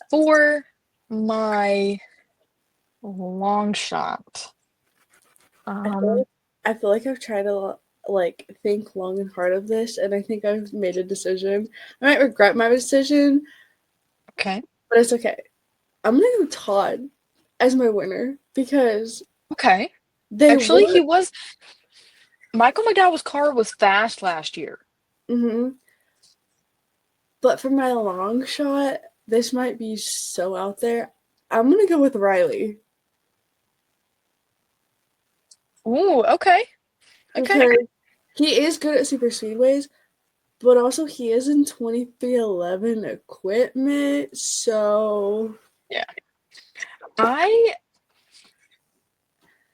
for my long shot. I feel Um, like, I feel like I've tried to like think long and hard of this, and I think I've made a decision. I might regret my decision, okay, but it's okay. I'm gonna go Todd as my winner because okay. they Actually, he were. was Michael McDowell's car was fast last year. Hmm. But for my long shot, this might be so out there. I'm gonna go with Riley Ooh, okay, okay. because he is good at super speedways, but also he is in 2311 equipment. So, Yeah. I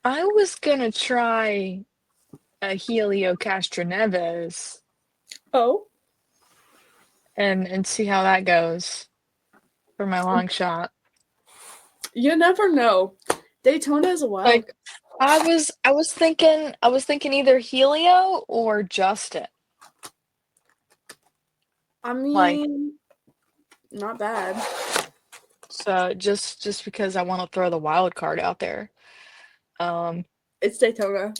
I was gonna try a Helio Castroneves oh, and see how that goes for my long shot. you never know. Daytona is a wild. Like I was thinking either Helio or Justin. I Like mean, not bad. so just because I want to throw the wild card out there. Um It's Daytona.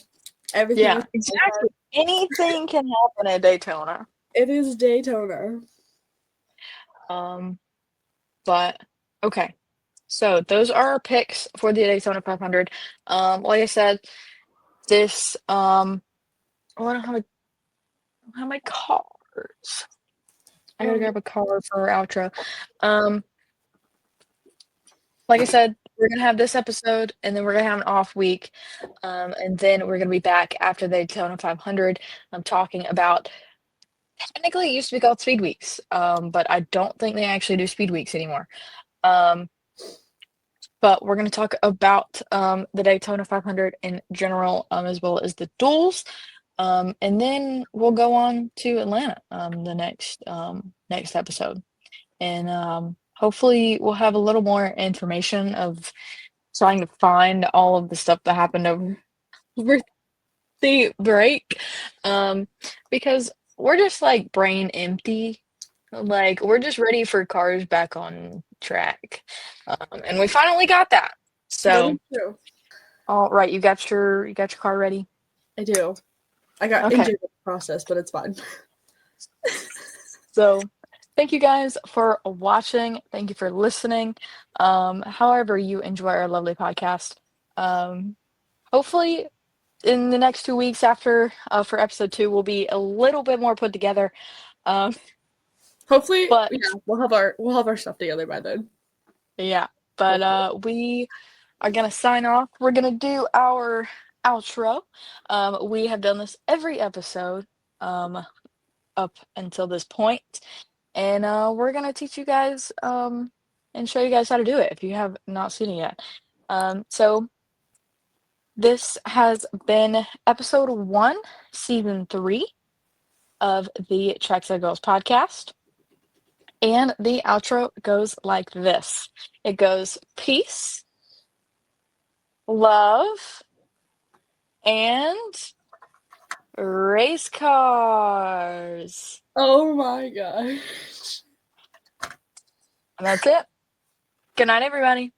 Everything yeah, is wild card. exactly. Anything can happen at Daytona. It is Daytona. Um but okay. So those are our picks for the Daytona 500. Like I said, this oh, I don't have my cards. I gotta Um, grab a card for our outro. Um, like I said, we're gonna have this episode, and then we're gonna have an off week, and then we're gonna be back after the Daytona 500. I'm talking about technically it used to be called Speed Weeks, but I don't think they actually do Speed Weeks anymore. Um, but we're gonna talk about the Daytona 500 in general, as well as the duels. And then we'll go on to Atlanta, the next episode. And hopefully we'll have a little more information of trying to find all of the stuff that happened over the break. Um, because we're just like brain empty. Like we're just ready for cars back on track. And we finally got that. that is So, true. all right, you got your car ready? I do. I got Okay. injured in the process, but it's fine. So, thank you guys for watching. Thank you for listening. However you enjoy our lovely podcast. Um, hopefully in the next 2 weeks after for episode 2 we'll be a little bit more put together. Um, Hopefully, but yeah, we'll have our stuff together by then. yeah, but Hopefully. we are gonna sign off. We're gonna do our outro. We have done this every episode um, up until this point, and we're gonna teach you guys and show you guys how to do it if you have not seen it yet. So this has been episode 1, season 3 of the Trackside Girls podcast. And the outro goes like this. It goes peace, love, and race cars. Oh my gosh. And that's it. Good night, everybody.